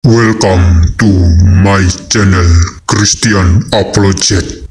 Welcome to my channel Christian Apologet.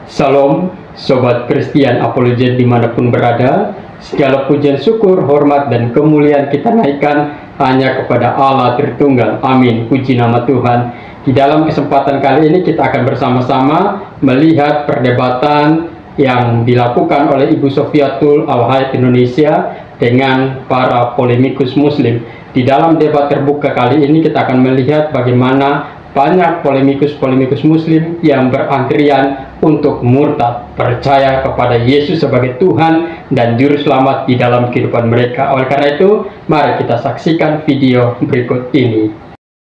Salam Sobat Christian Apologet dimanapun berada. Segala pujian, syukur, hormat, dan kemuliaan kita naikkan hanya kepada Allah Tritunggal. Amin. Puji nama Tuhan. Di dalam kesempatan kali ini kita akan bersama-sama melihat perdebatan yang dilakukan oleh Ibu Sofiatul Al-Hayat Indonesia dengan para polemikus muslim. Di dalam debat terbuka kali ini kita akan melihat bagaimana banyak polemikus-polemikus muslim yang berantrian untuk murtad, percaya kepada Yesus sebagai Tuhan dan Juru Selamat di dalam kehidupan mereka. Oleh karena itu, mari kita saksikan video berikut ini.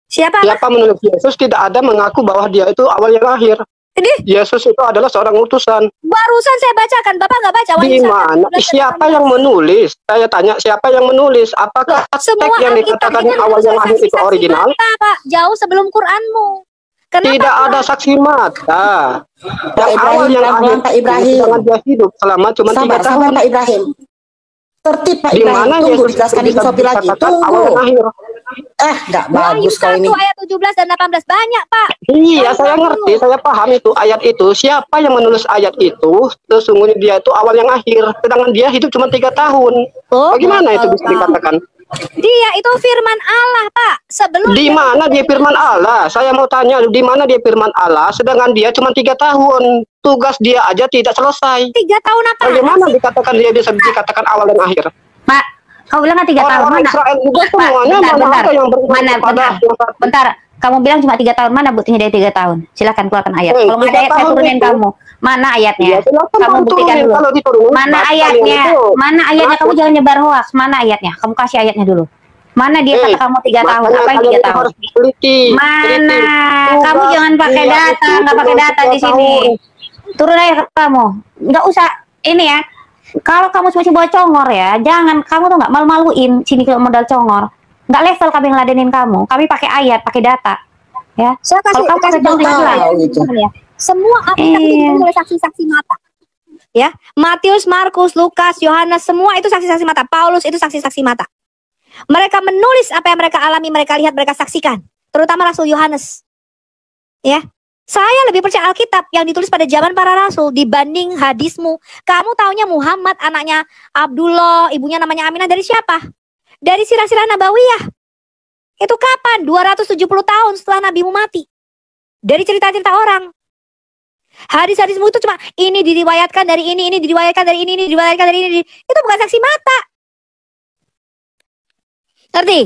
Siapa menurut Yesus tidak ada mengaku bahwa dia itu awal yang akhir. Yesus itu adalah seorang utusan. Barusan saya bacakan, Bapak nggak baca? Di mana? Siapa yang menulis? Saya tanya, siapa yang menulis? Apakah teks yang dikatakan awal yang akhir itu original? Pak, jauh sebelum Quranmu. Kenapa tidak ada saksi mata. Yang awal yang akhir Pak Ibrahim. Jangan dia hidup selama cuma 3 tahun. Pak Ibrahim. Tertib Pak Di Ibrahim. mana Tunggu Yesus dijelaskan Ibu Sofi lagi. awal yang akhir. Nggak Wahyu bagus kau 1 ini. ayat 17 dan 18 banyak, Pak. Iya, saya ngerti, saya paham itu ayat itu. Siapa yang menulis ayat itu? Sesungguhnya dia itu awal yang akhir. Sedangkan dia hidup cuma 3 tahun. Bagaimana itu bisa dikatakan? Dia itu firman Allah, Pak. Sebelum Di mana dia firman Allah? Saya mau tanya, di mana dia firman Allah? Sedangkan dia cuma 3 tahun. Tugas dia aja tidak selesai. 3 tahun apa? Bagaimana dikatakan dia bisa dikatakan awal dan akhir? Pak, kau bilang kan 3 tahun Orang mana? Israel juga Pak, semuanya bentar. ada yang beriman kepada Bentar. Kamu bilang cuma 3 tahun, mana buktinya dari 3 tahun? Silakan keluarkan ayat. Kalau nggak ada 3 ayat, saya tahun turunin itu. kamu. Mana ayatnya? Ya, silakan Kamu kamu buktikan turunin. dulu. Kalau diturunin, Mana baca ayatnya? yang itu. Mana ayatnya? Kamu Masuk. jangan nyebar hoax. Mana ayatnya? Kamu kasih ayatnya dulu. Mana dia kata kamu 3 tahun? Makanya Apa yang kalian 3 itu tahun? harus teliti. Mana? Tugas Kamu jangan pakai dia data, itu nggak pakai cuma data 3 di sini. tahun. Turun aja kamu. Nggak usah ini ya. Kalau kamu cuma bawa congor ya, jangan. Kamu tuh nggak malu-maluin sini kalau modal congor. Nggak level kami ngeladenin kamu. Kami pakai ayat, pakai data. Ya. Saya kasih Kalau kamu pakai contoh ya. Semua Alkitab itu dipenuhi oleh saksi-saksi mata. Ya, Matius, Markus, Lukas, Yohanes, semua itu saksi-saksi mata. Paulus itu saksi-saksi mata. Mereka menulis apa yang mereka alami, mereka lihat, mereka saksikan. Terutama Rasul Yohanes. Ya. Saya lebih percaya Alkitab yang ditulis pada zaman para rasul dibanding hadismu. Kamu taunya Muhammad, anaknya Abdullah, ibunya namanya Aminah, dari siapa? Dari sirah-sirah Nabawiyah. Itu kapan? 270 tahun setelah nabimu mati. Dari cerita-cerita orang. Hadis-hadismu itu cuma ini diriwayatkan dari ini diriwayatkan dari ini diriwayatkan dari ini. Itu bukan saksi mata. Ngerti?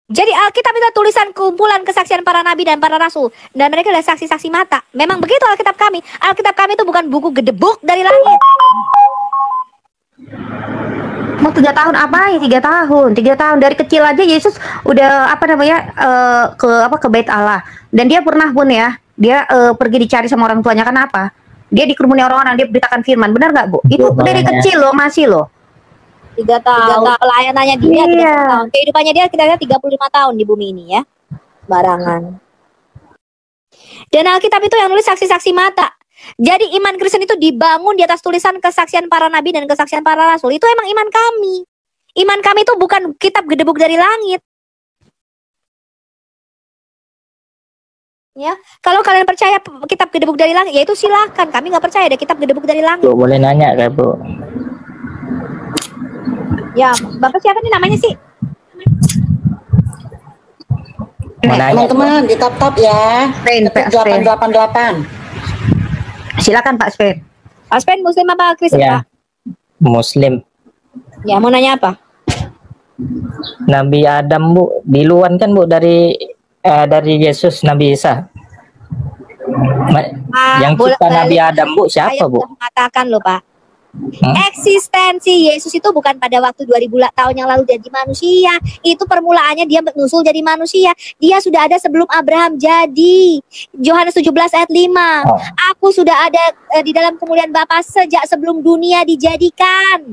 Jadi Alkitab itu tulisan kumpulan kesaksian para nabi dan para rasul. Dan mereka adalah saksi-saksi mata. Memang begitu Alkitab kami. Alkitab kami itu bukan buku gedebuk dari langit. Mau 3 tahun apa ya? 3 tahun. 3 tahun dari kecil aja Yesus udah ke bait Allah. Dan dia pernah pun ya, dia pergi dicari sama orang tuanya. Kenapa? Dia dikerumuni orang-orang, dia beritakan firman. Benar nggak, Bu? Itu dari kecil loh, masih loh. 3 tahun. Pelayanannya dia 3 Iya. tahun. Kehidupannya dia kira-kira 35 tahun di bumi ini ya. Barangan. Dan Alkitab itu yang nulis saksi-saksi mata. Jadi iman Kristen itu dibangun di atas tulisan kesaksian para nabi dan kesaksian para rasul. Itu emang iman kami. Iman kami itu bukan kitab gedebuk dari langit. Ya, kalau kalian percaya kitab gedebuk dari langit, ya itu silakan. Kami nggak percaya ada kitab gedebuk dari langit. Bu, boleh nanya gak, Bu? Ya, Bapak siapa nih namanya sih? Mau nanya, Bu? Teman-teman di tap ya. Pak 888. Silakan Pak Spen. Aspen Muslim apa Kristen, Ya, Pak? Muslim. Ya, mau nanya apa? Nabi Adam, Bu, diluan kan, Bu, dari Yesus, Nabi Isa. Yang cipta Nabi Adam, Bu, siapa, Bu? Mengatakan loh, Pak. Eksistensi Yesus itu bukan pada waktu 2000 tahun yang lalu jadi manusia. Itu permulaannya dia menyusul jadi manusia. Dia sudah ada sebelum Abraham jadi. Yohanes 17 ayat 5. Aku sudah ada di dalam kemuliaan Bapa sejak sebelum dunia dijadikan.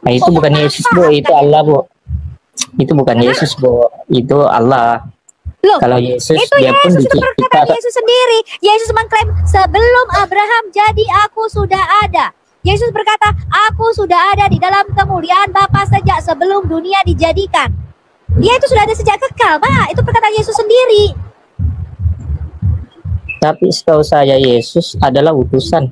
Nah, itu bukan Yesus, Bu, itu Allah, Bu. Itu bukan Yesus, Bu, itu Allah. Loh, kalau Yesus itu dia pun Yesus itu perkataan Yesus sendiri. Yesus mengklaim sebelum Abraham jadi aku sudah ada. Yesus berkata, aku sudah ada di dalam kemuliaan Bapa sejak sebelum dunia dijadikan. Dia itu sudah ada sejak kekal, Pak. Itu perkataan Yesus sendiri. Tapi setahu saya Yesus adalah utusan.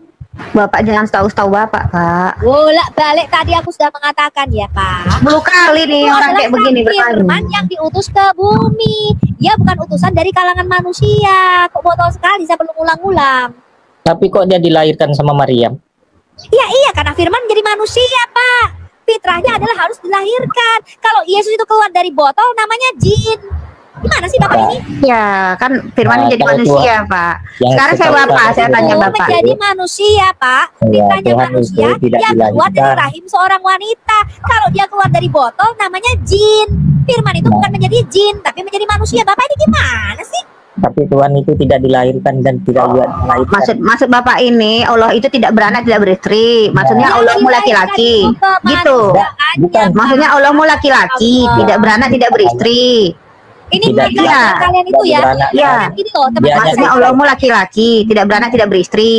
Bapak jangan tahu Bapak, Pak. Bolak balik tadi aku sudah mengatakan ya, Pak. 10 kali nih Itu orang adalah kayak begini bertanya. firman yang diutus ke bumi. Dia bukan utusan dari kalangan manusia. Kok botol sekali saya belum ulang-ulang. Tapi kok dia dilahirkan sama Maryam? Iya, karena firman jadi manusia, Pak. Fitrahnya adalah harus dilahirkan. Kalau Yesus itu keluar dari botol namanya jin. Gimana sih Bapak ini? Ya, kan firman jadi kalau manusia, Pak. yang Sekarang saya sekarang Bapak, saya tanya Itu Bapak. menjadi manusia, Pak. Ya, Fitrahnya Tuhan manusia itu tidak yang keluar dari dilahirkan. rahim seorang wanita. Kalau dia keluar dari botol namanya jin. Firman itu bukan menjadi jin, tapi menjadi manusia. Bapak ini gimana sih? Tapi Tuhan itu tidak dilahirkan dan tidak juga dilahirkan. Maksud Bapak ini Allah itu tidak beranak, tidak beristri. Maksudnya Allahmu laki-laki. Gitu. Bukan. Maksudnya Allahmu laki-laki, tidak beranak, tidak beristri. Ini Tidak, bukan iya. kalian itu ya. Beranak. Iya. Gini loh, Dia teman-teman. Maksudnya Allahmu laki-laki, tidak beranak, tidak beristri.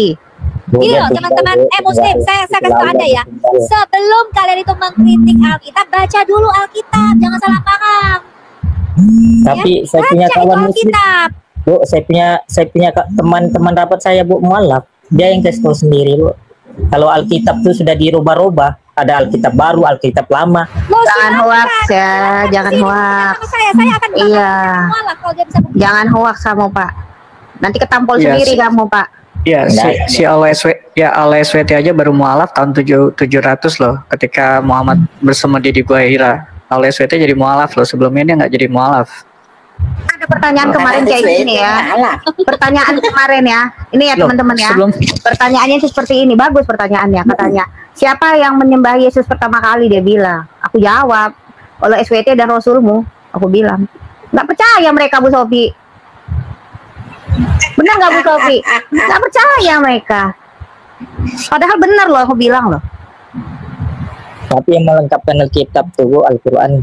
Gini loh teman-teman, Muslim, saya kasih tau Anda ya. Sebelum kalian itu mengkritik Alkitab, baca dulu Alkitab, jangan salah paham. Tapi saya Baca punya itu kawan muslim, Alkitab. Bu. Saya punya teman-teman rapat saya, Bu, mualaf. Dia yang kasih tahu sendiri, Bu. Kalau Alkitab itu sudah dirubah-rubah, ada Alkitab baru, Alkitab lama. Loh, Jangan silakan. hoax ya, Silakan jangan kesini, hoax. sama saya akan Iya. mualaf kalau dia bisa bukti. Jangan hoax kamu, Pak. Nanti ketampol Iya, sendiri kamu, Pak. Ya, si Allah SWT aja baru mualaf tahun 700 loh, ketika Muhammad bersemedi di Gua Hira. Allah SWT jadi mualaf loh, sebelumnya dia nggak jadi mualaf. Ada pertanyaan kemarin kayak gini ya. Pertanyaan kemarin ya. Ini ya Loh, teman-teman ya. sebelum- Pertanyaannya itu seperti ini. Bagus pertanyaannya katanya. Siapa yang menyembah Yesus pertama kali, dia bilang. Aku jawab, oleh SWT dan Rasulmu. Aku bilang. Nggak percaya mereka, Bu Sofi. Benar nggak, Bu Sofi? Nggak percaya mereka. Padahal benar loh, aku bilang loh. Tapi yang melengkapkan Alkitab tuh, Bu, Al-Quran.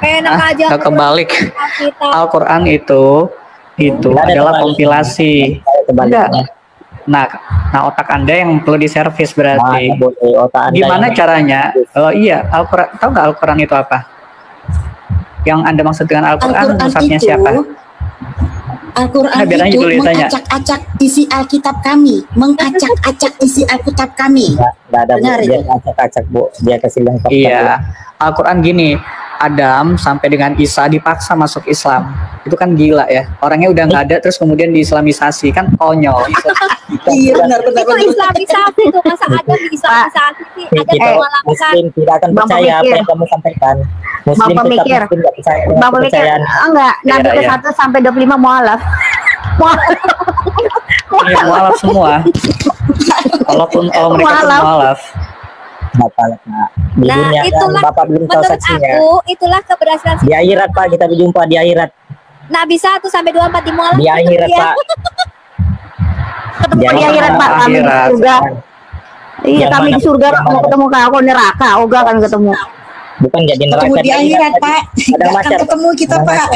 Enak aja. Nggak kebalik. Alkitab. Al-Quran itu Nggak ada adalah kebalik. kompilasi. Kebaliknya. Nah, otak Anda yang perlu diservis Mana berarti. boleh otak Anda Gimana yang- caranya? Oh iya, Al-Quran, tahu nggak Al-Quran itu apa? Yang Anda maksud dengan Al-Quran, pusatnya siapa? Al-Quran Nah, biar aja itu dulu ditanya. mengacak-acak isi Alkitab kami, mengacak-acak isi Alkitab kami. Nggak ada, Bu. Benar Dia itu. acak-acak, Bu. Dia kasih lengkap. Iya, Al-Quran gini, Adam sampai dengan Isa dipaksa masuk Islam. Itu kan gila ya. Orangnya udah nggak ada, terus kemudian diislamisasi, kan konyol. Iya benar-benar. Itu Islamisasi tuh, masa ada di Islamisasi sih? Ada Kita melakukan. Muslim tidak akan Bang percaya apa pemikir. yang kamu sampaikan. Muslim Bang tetap pemikir. Muslim, nggak percaya dengan Bang pemikir, kepercayaan. enggak, Nabi Iya, ke iya. 1 sampai 25 mualaf. Iya, mualaf semua. Walaupun mereka pun Mualaf. mualaf. Bapak, Pak. Di Nah, dunia kan itulah Bapak belum tahu menurut saksinya. aku, itulah keberhasilan Di akhirat, Pak, kita berjumpa di akhirat. Nabi 1 sampai 24 di mualaf. Di akhirat, ya. Pak. Ketemu di Yang akhirat, mana Pak, kami di akhirat? surga. Iya, Yang kami mana- di surga yang mau mana? ketemu kau neraka, Oga kan ketemu. Bukan jadi neraka. Ketemu di akhirat, Tadi. Pak. Ada Nggak akan masyar. ketemu kita, Ada Pak.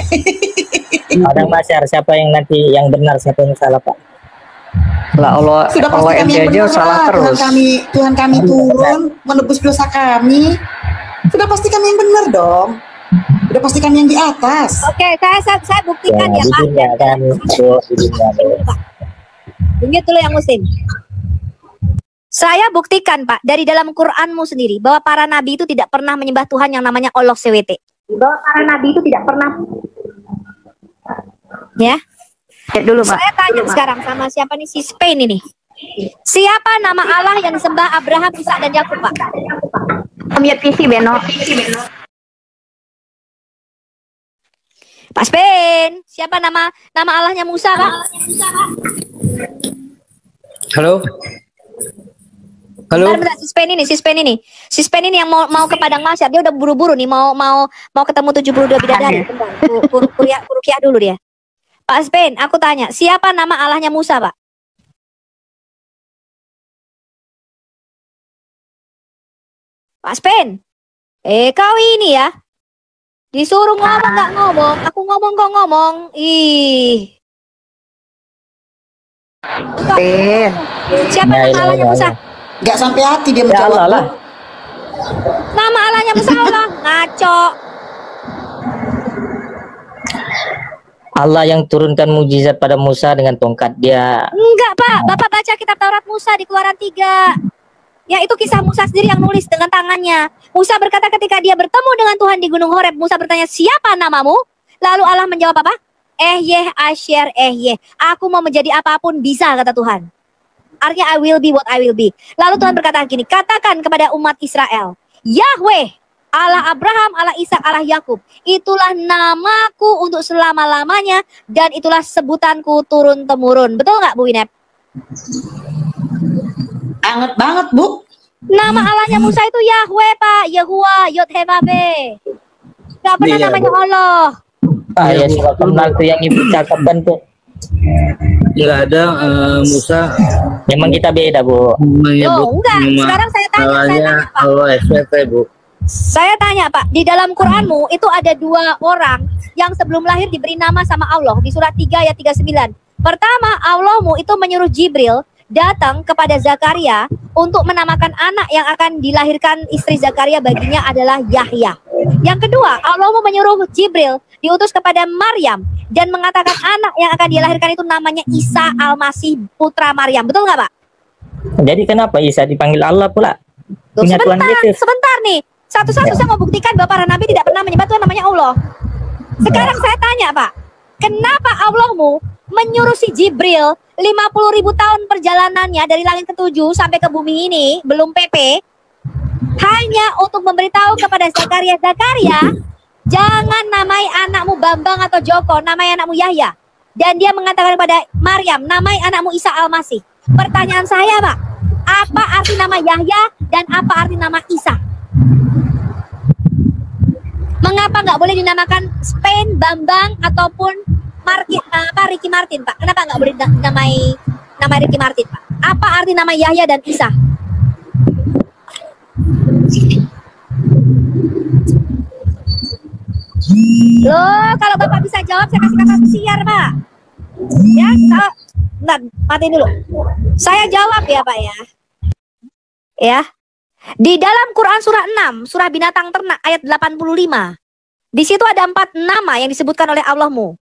Ada masyar. Siapa yang nanti yang benar, siapa yang salah, Pak? Lah Allah, Sudah pasti Allah kami ente yang aja benar, salah Pak. terus. Tuhan kami turun menebus dosa kami. Sudah pasti kami yang benar dong. Sudah pasti kami yang di atas. Oke, saya buktikan ya, di Pak. dunia kan, Bu, di dunia. Bu. Ingat dulu yang muslim. Saya buktikan, Pak, dari dalam Quranmu sendiri bahwa para nabi itu tidak pernah menyembah Tuhan yang namanya Allah SWT. Bahwa para nabi itu tidak pernah. Ya. Lihat dulu, Pak. Saya tanya sekarang sama siapa nih, si Spain ini. Siapa nama Allah yang disembah Abraham, Ishak dan Yakub, Pak? Mute PC, Beno. Pak Spain, siapa nama Allahnya Musa, Pak? Halo. Halo. Bentar, si Spain ini yang mau ke Padang Mahsyar. Dia udah buru-buru nih mau ketemu 72 bidadari. Bentar, kurukiah dulu dia. Pak Spain, aku tanya, siapa nama Allahnya Musa, Pak? Pak Spain, kau ini ya, disuruh ngomong nggak ngomong, aku ngomong kok ngomong, ih. Ben. Siapa nama Allahnya Musa? Nggak sampai hati dia Ya menjawab. Allah lah. Nama Allahnya Musa Allah, ngaco. Allah yang turunkan mujizat pada Musa dengan tongkat dia. Enggak, Pak. Bapak baca kitab Taurat Musa di Keluaran 3. Ya, itu kisah Musa sendiri yang nulis dengan tangannya. Musa berkata ketika dia bertemu dengan Tuhan di Gunung Horeb, Musa bertanya, "Siapa namamu?" Lalu Allah menjawab apa? Ehyeh Asher Ehyeh. Aku mau menjadi apapun bisa, kata Tuhan. Artinya I will be what I will be. Lalu Tuhan berkata gini, katakan kepada umat Israel, Yahweh, Allah Abraham, Allah Ishak, Allah Yakub, itulah namaku untuk selama-lamanya dan itulah sebutanku turun-temurun. Betul nggak, Bu Winep? Anget banget, Bu. Nama Allahnya Musa itu Yahweh, Pak. Yahuwah, Yod-Heh-Vav-He. Nggak pernah namanya Allah. Ya surat kenal tuh yang ibu cakapkan tuh. Nggak ada Musa. Memang kita beda, Bu. Oh, enggak. Sekarang saya tanya, Pak. Allah SWT, Bu. Saya tanya, Pak, di dalam Quranmu itu ada 2 orang yang sebelum lahir diberi nama sama Allah di surat 3 ayat 39. Pertama, Allahmu itu menyuruh Jibril datang kepada Zakaria untuk menamakan anak yang akan dilahirkan istri Zakaria baginya adalah Yahya. Yang kedua, Allahmu menyuruh Jibril diutus kepada Maryam dan mengatakan anak yang akan dilahirkan itu namanya Isa Al-Masih putra Maryam. Betul nggak, Pak? Jadi kenapa Isa dipanggil Allah pula? Punya Tuhan Yesus. Sebentar nih. Satu-satu saya mau buktikan bahwa para nabi tidak pernah menyebut Tuhan namanya Allah. Sekarang saya tanya, Pak, kenapa Allahmu menyuruh si Jibril 50.000 tahun perjalanannya dari langit ke-7 sampai ke bumi ini, belum PP, hanya untuk memberitahu kepada Zakaria, jangan namai anakmu Bambang atau Joko, namai anakmu Yahya. Dan dia mengatakan kepada Maryam, namai anakmu Isa Al-Masih. Pertanyaan saya, Pak, apa arti nama Yahya dan apa arti nama Isa? Mengapa nggak boleh dinamakan Spain, Bambang, ataupun Ricky Martin, Pak? Kenapa nggak boleh nama Ricky Martin, Pak? Apa arti nama Yahya dan Isa? Loh, kalau Bapak bisa jawab, saya kasih kata siar, Pak. Ya, kalau nggak, matiin dulu. Saya jawab ya, Pak ya. Ya. Di dalam Quran surah 6, surah binatang ternak ayat 85. Di situ ada 4 nama yang disebutkan oleh Allahmu.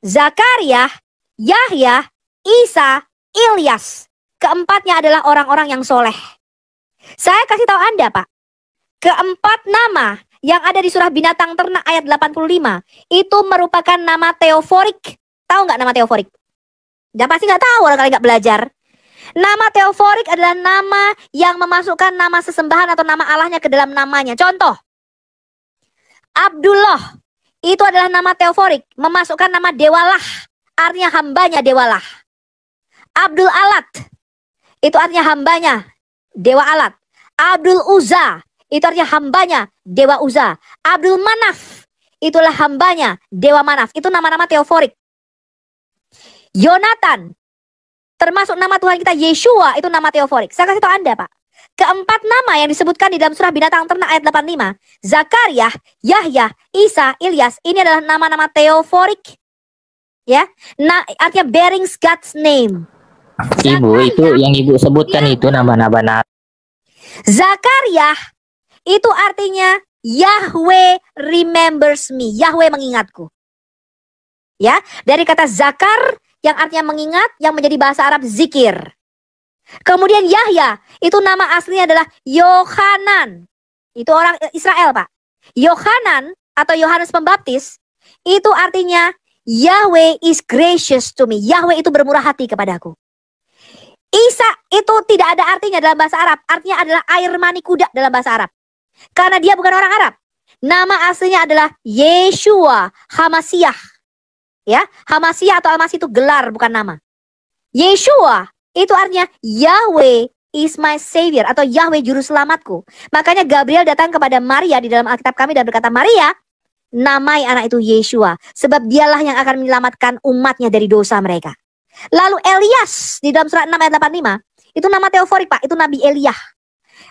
Zakaria, Yahya, Isa, Ilyas. Keempatnya adalah orang-orang yang soleh. Saya kasih tahu Anda, Pak. Keempat nama yang ada di surah binatang ternak ayat 85 itu merupakan nama teoforik. Tahu nggak nama teoforik? Ya pasti nggak tahu orang kali nggak belajar. Nama teoforik adalah nama yang memasukkan nama sesembahan atau nama Allahnya ke dalam namanya. Contoh, Abdullah itu adalah nama teoforik, memasukkan nama dewalah, artinya hambanya dewalah. Abdul Alat itu artinya hambanya dewa Alat. Abdul Uzza itu artinya hambanya dewa Uzza. Abdul Manaf itulah hambanya dewa Manaf. Itu nama-nama teoforik. Yonatan termasuk nama Tuhan kita Yeshua, itu nama teoforik. Saya kasih tahu Anda, Pak. Keempat nama yang disebutkan di dalam surah binatang ternak ayat 85, Zakaria, Yahya, Isa, Ilyas, ini adalah nama-nama teoforik. Ya, artinya bearing God's name. Ibu, itu yang Ibu sebutkan itu nama-nama. Zakaria itu artinya Yahweh remembers me. Yahweh mengingatku. Ya, dari kata zakar yang artinya mengingat, yang menjadi bahasa Arab zikir. Kemudian Yahya, itu nama aslinya adalah Yohanan. Itu orang Israel, Pak. Yohanan atau Yohanes Pembaptis, itu artinya Yahweh is gracious to me. Yahweh itu bermurah hati kepadaku. Isa itu tidak ada artinya dalam bahasa Arab. Artinya adalah air mani kuda dalam bahasa Arab. Karena dia bukan orang Arab. Nama aslinya adalah Yeshua Hamasiah. Ya, Hamasiah atau Al-Masih itu gelar, bukan nama. Yeshua itu artinya Yahweh is my savior atau Yahweh juru selamatku. Makanya Gabriel datang kepada Maria di dalam Alkitab kami dan berkata, Maria, namai anak itu Yeshua, sebab dialah yang akan menyelamatkan umatnya dari dosa mereka. Lalu Elias di dalam surat 6 ayat 85, itu nama teoforik, Pak, itu Nabi Elia.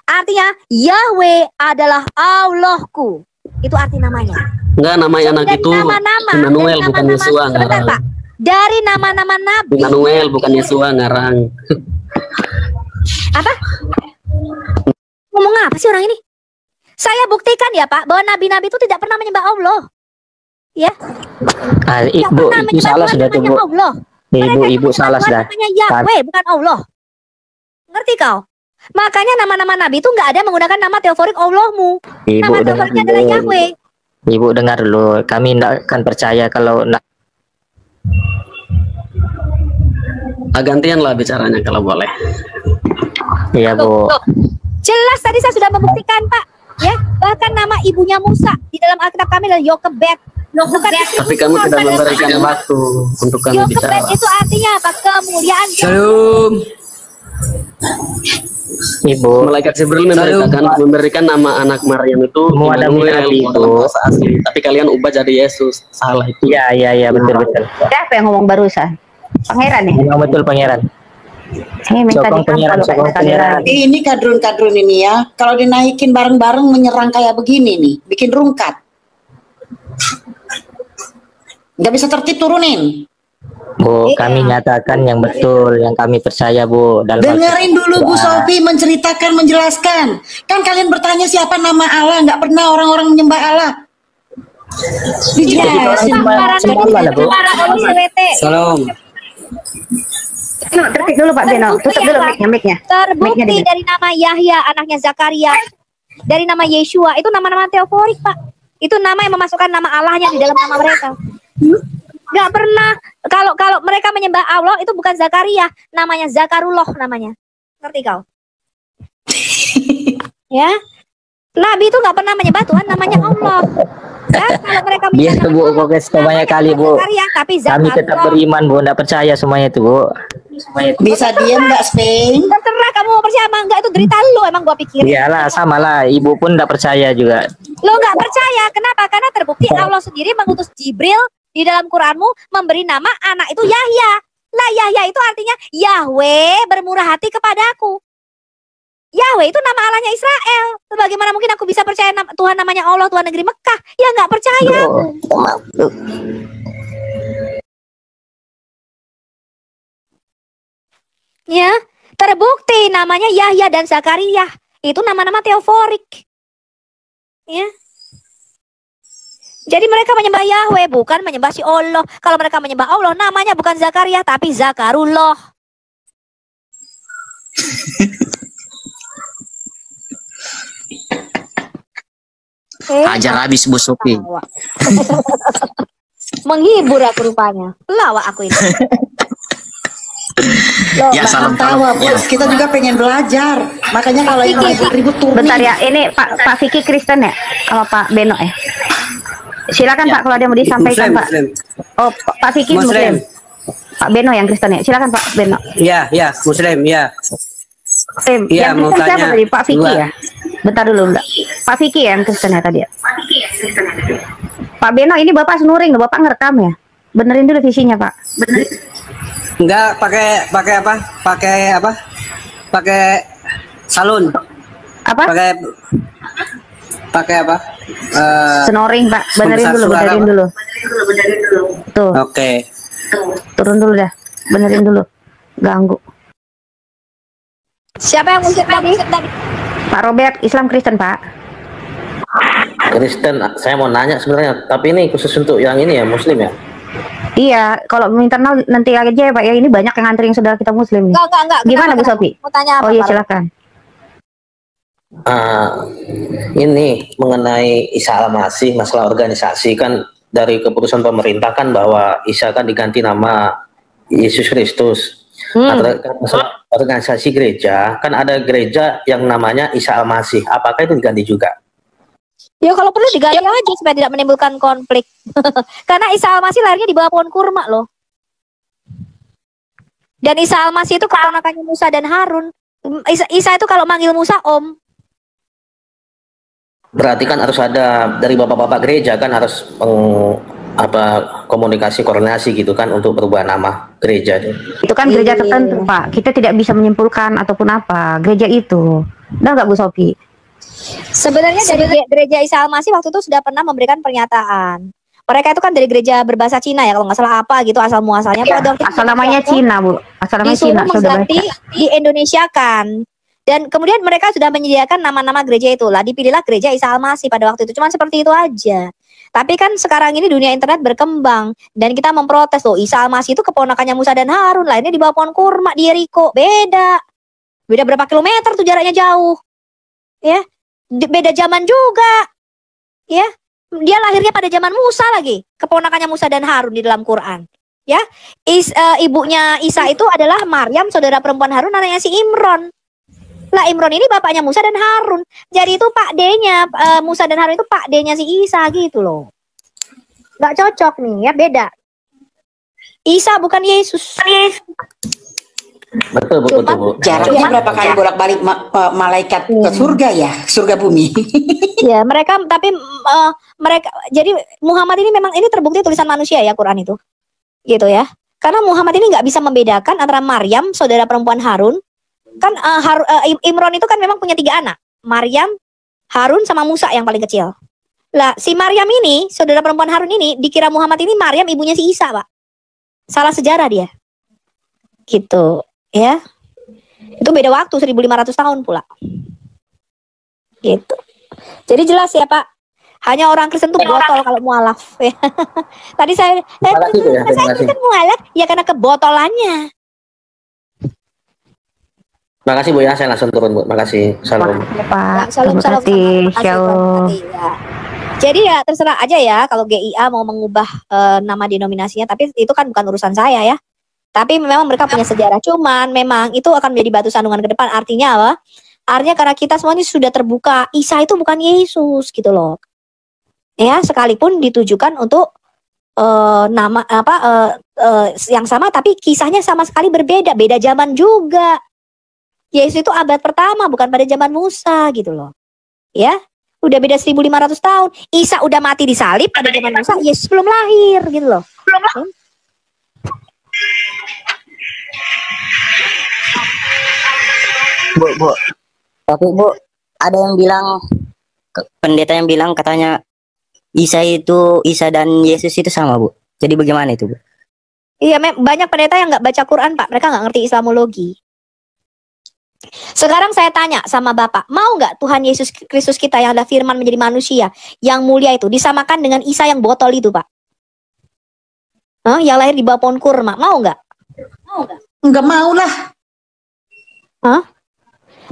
Artinya Yahweh adalah Allahku. Itu arti namanya. Enggak, nama anak itu Immanuel, bukan Yesua ngarang. Pak. Dari nama-nama nabi. Immanuel bukan Yesua ngarang. Apa? Ngomong apa sih orang ini? Saya buktikan ya, Pak, bahwa nabi-nabi itu tidak pernah menyembah Allah. Ya. Ibu, itu salah sudah tuh, Bu. Allah. Ibu salah sudah. Namanya Yahweh, bukan Allah. Ngerti kau? Makanya nama-nama nabi itu nggak ada menggunakan nama teoforik Allahmu. Nama teoforiknya adalah Yahweh. Ibu dengar dulu, kami tidak akan percaya kalau gantian lah bicaranya kalau boleh. Iya, Bu. Jelas tadi saya sudah membuktikan, Pak. Ya, bahkan nama ibunya Musa di dalam Alkitab kami adalah Yokebed. Tapi kamu tidak memberikan waktu untuk kami bicara. Yokebed itu artinya apa? Kemuliaan. Shalom. Ibu, malaikat Jibril memberikan nama anak Maryam itu Immanuel bahasa asli. Tapi kalian ubah jadi Yesus. Salah itu. Iya, betul. Siapa yang ngomong barusan? Pangeran ya? Memang betul pangeran. Ini kadrun-kadrun ini ya, kalau dinaikin bareng-bareng menyerang kayak begini nih, bikin rungkat. Nggak bisa tertib turunin. Bu, kami nyatakan yang betul, yang kami percaya, Bu. Dengerin dulu Bu Sofi menceritakan, menjelaskan. Kan kalian bertanya siapa nama Allah, nggak pernah orang-orang menyembah Allah. Dijelasin. Salam. Tertib dulu Pak Beno, tutup dulu mic-nya. Terbukti dari nama Yahya, anaknya Zakaria, dari nama Yeshua, itu nama-nama teoforik, Pak. Itu nama yang memasukkan nama Allahnya di dalam nama mereka. Gak pernah, kalau mereka menyembah Allah, itu bukan Zakaria, namanya Zakarullah namanya. Ngerti kau? Ya, Nabi itu gak pernah menyembah Tuhan, namanya Allah. Ya, kalau mereka biasa Bu, pokoknya banyak kali Bu. Kami tetap beriman Bu, tidak percaya semuanya itu Bu. Bisa diam nggak Spain? Terserah kamu mau percaya apa enggak, itu derita lu, emang gua pikir. Iyalah, sama lah, ibu pun tidak percaya juga. Lo nggak percaya, kenapa? Karena terbukti Allah sendiri mengutus Jibril di dalam Quranmu memberi nama anak itu Yahya. Lah Yahya itu artinya Yahweh bermurah hati kepadaku. Yahweh itu nama Allahnya Israel. Bagaimana mungkin aku bisa percaya Tuhan namanya Allah, Tuhan negeri Mekah? Ya nggak percaya. Ya, terbukti namanya Yahya dan Zakaria. Itu nama-nama teoforik. Ya. Jadi mereka menyembah Yahweh, bukan menyembah si Allah. Kalau mereka menyembah Allah, namanya bukan Zakaria, tapi Zakarullah. Ajar habis Bu Sofi. Menghibur aku rupanya. Lawak aku ini. Loh, ya, salam tawa, Bu. Kita juga pengen belajar. Makanya kalau yang ribut turunin. Bentar ya, ini Pak Vicky Kristen ya? Sama Pak Beno ya? Silakan Pak, kalau ada yang mau disampaikan Pak. Oh, Pak Vicky Muslim. Pak Beno yang Kristen ya? Silakan Pak Beno. Iya, Muslim, ya. Yang Kristen siapa tadi? Pak Vicky ya? Bentar dulu, enggak. Pak Vicky yang Kristen ya tadi ya? Pak Beno, ini Bapak snoring, Bapak ngerekam ya? Benerin dulu visinya Pak. Benerin. Enggak, pakai apa? Pakai salon. Apa? Pakai apa? Snoring Pak, benerin dulu. Tuh. Oke. Turun dulu dah, benerin dulu. Ganggu. Siapa yang musik tadi? Pak Robert, Islam Kristen Pak. Kristen, saya mau nanya sebenarnya, tapi ini khusus untuk yang ini ya, Muslim ya? Iya, kalau internal nanti aja ya Pak ya, ini banyak yang ngantri yang saudara kita Muslim nih. Enggak. Gimana Bu Sofi? Mau tanya apa? Oh iya silakan. Ini mengenai Isa Al-Masih, masalah organisasi kan dari keputusan pemerintah kan bahwa Isa kan diganti nama Yesus Kristus. Masalah organisasi gereja kan ada gereja yang namanya Isa Al-Masih. Apakah itu diganti juga? Ya kalau perlu diganti aja supaya tidak menimbulkan konflik. Karena Isa Al-Masih lahirnya di bawah pohon kurma loh. Dan Isa Al-Masih itu keponakannya Musa dan Harun. Isa itu kalau manggil Musa Om. Berarti kan harus ada dari bapak-bapak gereja kan harus komunikasi koordinasi gitu kan untuk berubah nama gereja. Itu kan gereja tertentu Pak. Kita tidak bisa menyimpulkan ataupun apa gereja itu. Udah nggak Bu Sofi? Sebenarnya dari gereja Isa Al-Masih waktu itu sudah pernah memberikan pernyataan. Mereka itu kan dari gereja berbahasa Cina ya, kalau nggak salah apa gitu asal muasalnya. Ya, asal namanya Cina Bu, asal namanya Cina. Sudah di Indonesia kan. Dan kemudian mereka sudah menyediakan nama-nama gereja itulah. Dipilihlah gereja Isa Al-Masih pada waktu itu. Cuma seperti itu aja. Tapi kan sekarang ini dunia internet berkembang dan kita memprotes loh, Isa Al-Masih itu keponakannya Musa dan Harun, lainnya di bawah pohon kurma di Yeriko. Beda berapa kilometer tuh jaraknya jauh. Ya, beda zaman juga. Ya, dia lahirnya pada zaman Musa lagi, keponakannya Musa dan Harun di dalam Quran. Ya, ibunya Isa itu adalah Maryam, saudara perempuan Harun, anaknya si Imron. Lah Imron ini bapaknya Musa dan Harun. Jadi itu Pak D-nya Musa dan Harun itu Pak D-nya si Isa gitu loh. Gak cocok nih ya, beda. Isa bukan Yesus. Betul, Bu. Jaraknya berapa kali bolak-balik malaikat ke surga ya, surga bumi. Ya, mereka jadi Muhammad ini memang ini terbukti tulisan manusia ya Quran itu. Gitu ya. Karena Muhammad ini nggak bisa membedakan antara Maryam, saudara perempuan Harun. Kan Imron itu kan memang punya 3 anak. Maryam, Harun sama Musa yang paling kecil. Lah, si Maryam ini, saudara perempuan Harun ini, dikira Muhammad ini Maryam ibunya si Isa, Pak. Salah sejarah dia. Gitu, ya. Itu beda waktu 1500 tahun pula. Gitu. Jadi jelas ya, Pak. Hanya orang Kristen tuh botol kalau mualaf. Tadi saya Kristen mualaf ya karena kebotolannya. Makasih Bu ya, saya langsung turun Bu. Makasih. Salam. Pak. Salam. Ya. Jadi ya terserah aja ya kalau GIA mau mengubah nama denominasinya, tapi itu kan bukan urusan saya ya. Tapi memang mereka punya sejarah, cuman memang itu akan menjadi batu sandungan ke depan. Artinya apa? Artinya karena kita semua ini sudah terbuka, Isa itu bukan Yesus gitu loh. Ya, sekalipun ditujukan untuk nama yang sama, tapi kisahnya sama sekali berbeda, beda zaman juga. Yesus itu abad pertama, bukan pada zaman Musa gitu loh. Ya, udah beda 1500 tahun. Isa udah mati di salib pada zaman Musa, Yesus belum lahir gitu loh. Bu, tapi Bu, ada yang bilang, pendeta yang bilang katanya Isa dan Yesus itu sama, Bu. Jadi bagaimana itu, Bu? Iya, banyak pendeta yang nggak baca Quran, Pak. Mereka nggak ngerti Islamologi. Sekarang saya tanya sama Bapak, mau nggak Tuhan Yesus Kristus kita yang ada firman menjadi manusia, yang mulia itu, disamakan dengan Isa yang botol itu, Pak? Yang lahir di bawah pohon kurma, mau nggak? Nggak mau lah.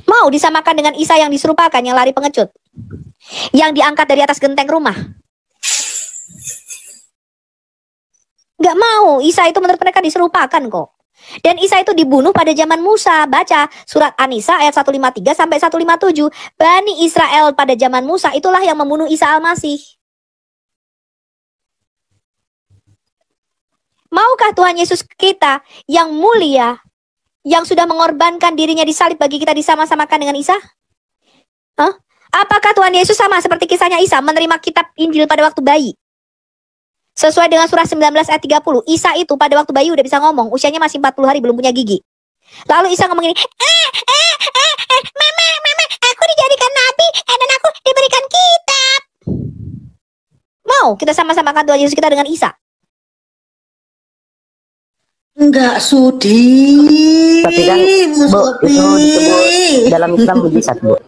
Mau disamakan dengan Isa yang diserupakan, yang lari pengecut, yang diangkat dari atas genteng rumah? Nggak mau. Isa itu menurut mereka diserupakan kok. Dan Isa itu dibunuh pada zaman Musa. Baca surat An-Nisa ayat 153 sampai 157. Bani Israel pada zaman Musa itulah yang membunuh Isa Al-Masih. Maukah Tuhan Yesus kita yang mulia, yang sudah mengorbankan dirinya disalib bagi kita, disama-samakan dengan Isa? Apakah Tuhan Yesus sama seperti kisahnya Isa, menerima kitab Injil pada waktu bayi? Sesuai dengan surah 19 ayat 30, Isa itu pada waktu bayi udah bisa ngomong, usianya masih 40 hari, belum punya gigi. Lalu Isa ngomong gini, mama, aku dijadikan nabi dan aku diberikan kitab. Mau kita sama-samakan Tuhan Yesus kita dengan Isa? Enggak sudi. Tapi kan, Bu, itu disebut dalam Islam mujizat, Bu.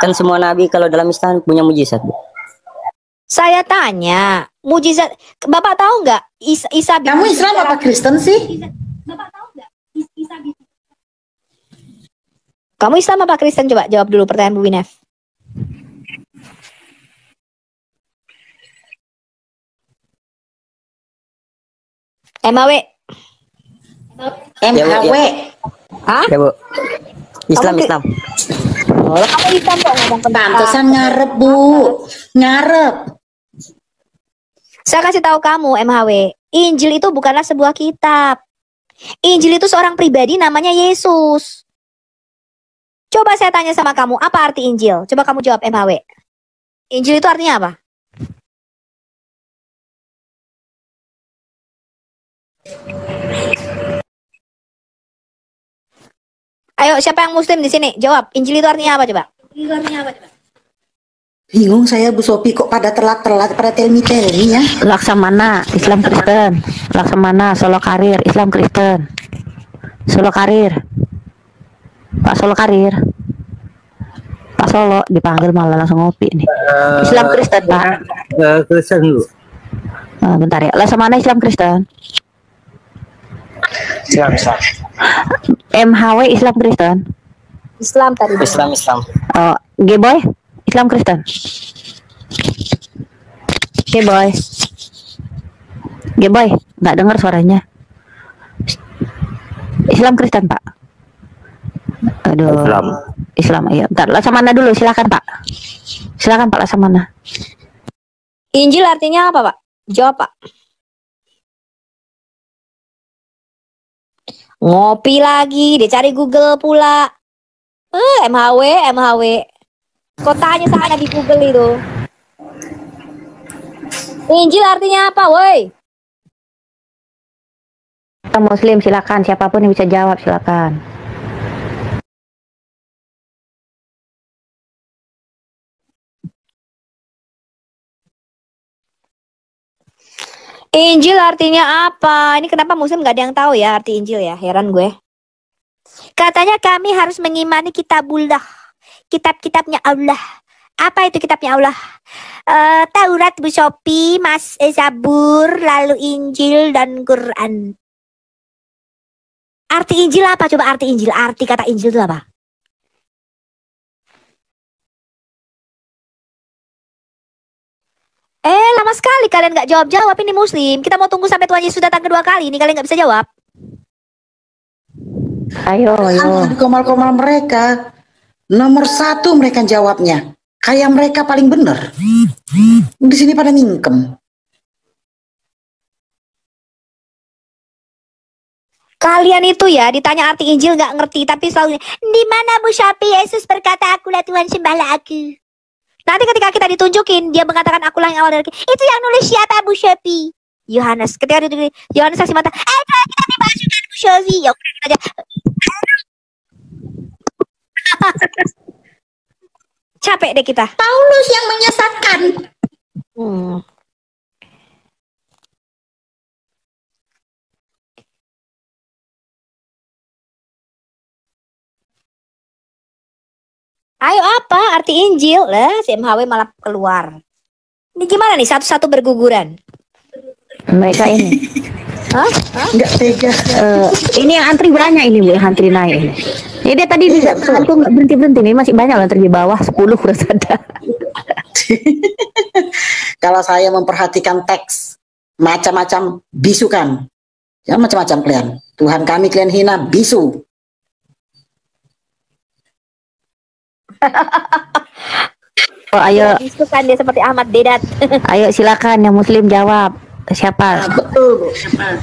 Kan semua nabi kalau dalam Islam punya mujizat, Bu. Saya tanya, mujizat, Bapak tahu nggak Isa kamu Islam apa Kristen sih? Bapak tahu nggak Isa Kamu Islam apa Kristen? Coba jawab dulu pertanyaan Bu Winef. MHW. MHW. Hah? Ya, Bu. Islam. Oh, kamu Islam kok ngomong pantesan ngarep, Bu. Ngarep. Saya kasih tahu kamu, MHW, Injil itu bukanlah sebuah kitab. Injil itu seorang pribadi namanya Yesus. Coba saya tanya sama kamu, apa arti Injil? Coba kamu jawab, MHW. Injil itu artinya apa? Ayo, siapa yang muslim di sini? Jawab, Injil itu artinya apa coba? Bingung saya Bu Sopi, kok pada telat-telat pada tell-me ya. Laksamana Islam Kristen, Laksamana Solo Karir Islam Kristen, Solo Karir, Pak Solo Karir, Pak Solo dipanggil malah langsung ngopi nih. Islam Kristen Pak. Kristen Bu. Bentar ya. Laksamana Islam Kristen. Islam. MHW Islam Kristen. Islam tadi. Islam. Oh, G-Boy Islam Kristen. G-Boy. G-Boy, nggak dengar suaranya. Islam Kristen, Pak. Aduh. Islam, iya. Bentar, Laksamana dulu, silakan, Pak. Silakan, Pak Laksamana. Injil artinya apa, Pak? Jawab, Pak. Ngopi lagi, dia cari Google pula. MHW. Kok tanya sana di Google itu? Injil artinya apa, woi? Muslim, silakan. Siapapun yang bisa jawab, silakan. Injil artinya apa? Ini kenapa Muslim gak ada yang tahu ya arti Injil ya? Heran gue. Katanya kami harus mengimani kitabullah. Kitab-kitabnya Allah. Apa itu kitabnya Allah? Taurat, Bu Sophie, Zabur, lalu Injil dan Quran. Arti Injil apa? Coba arti Injil. Arti kata Injil itu apa? Lama sekali kalian gak jawab-jawab. Ini Muslim. Kita mau tunggu sampai Tuhan Yesus datang kedua kali. Ini kalian gak bisa jawab. Ayo. Di komal-komal mereka. Nomor 1 mereka jawabnya. Kayak mereka paling bener. Di sini pada mingkem. Kalian itu ya ditanya arti Injil nggak ngerti, tapi selalu di mana Bu Sophie Yesus berkata akulah Tuhan, sembahlah aku. Nanti ketika kita ditunjukin dia mengatakan akulah yang awal dari itu yang nulis siapa, Bu Sophie? Yohanes. Ketika ditunjukin Yohanes saksi mata, kalau kita dimasukkan Bu Sophie, ya udah kita aja. Capek deh kita. Paulus yang menyesatkan. Ayo apa arti Injil? Lah, si MHW malah keluar. Ini gimana nih satu-satu berguguran? Mereka ini. Hah? Enggak tega. Ini yang antri banyak ini, Bu, yang antri naik ini. Ya dia tadi bisa aku nggak berhenti nih, masih banyak loh antri di bawah 10 udah ada. Kalau saya memperhatikan teks macam-macam bisu kan. Ya macam-macam kalian. Tuhan kami kalian hina bisu. Oh, ayo. Bisu kan dia seperti Ahmad Dedat. Ayo silakan yang Muslim jawab. Siapa? Betul, siapa?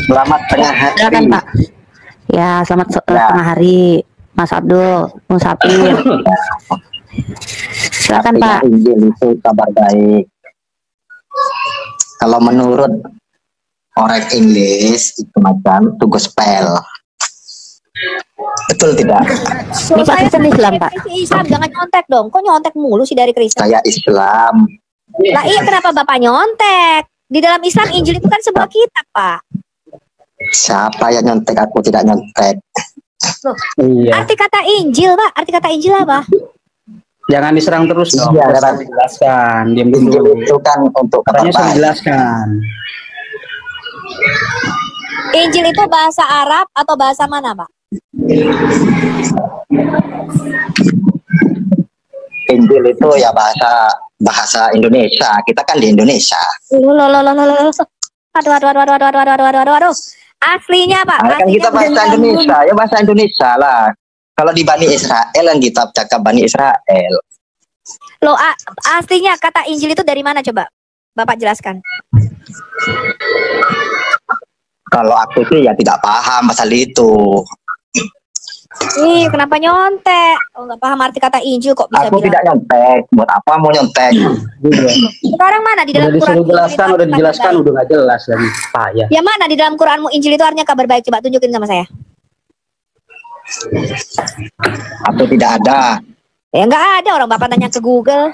Selamat tengah hari. Silakan Pak. Ya, selamat tengah hari, Mas Abdul, Musafir. Silakan Pak. Injil itu kabar baik. Kalau menurut orang Inggris itu macam to gospel. Betul tidak? So, saya Islam, Pak. Islam jangan nyontek dong. Kok nyontek mulu sih dari Kristen? Saya Islam. Lah iya, kenapa Bapak nyontek? Di dalam Islam Injil itu kan sebuah kitab, Pak. Siapa yang nyontek? Aku tidak nyontek. Loh, iya. Arti kata Injil, Pak. Arti kata Injil apa? Jangan diserang terus dong. Iya, harus dijelaskan. Diam dulu. Injil itu kan untuk katanya saya jelaskan. Injil itu bahasa Arab atau bahasa mana, Pak? Injil itu ya bahasa Indonesia. Kita kan di Indonesia. Aduh. Aslinya, Pak. Kan kita bahasa Indonesia, ya bahasa Indonesia lah. Kalau di Bani Israel kan kita cakap Bani Israel. Loh, aslinya kata Injil itu dari mana coba? Bapak jelaskan. Kalau aku sih ya tidak paham pasal itu. Ih, kenapa nyontek? Oh, nggak paham arti kata Injil kok bisa aku bilang. Tidak nyontek. Buat apa mau nyontek? Sekarang mana di dalam Quran? Udah dijelaskan, udah nggak jelas lagi. Payah. Ya mana di dalam Quranmu Injil itu artinya kabar baik? Coba tunjukin sama saya. Atau tidak ada? Ya nggak ada, orang Bapak tanya ke Google.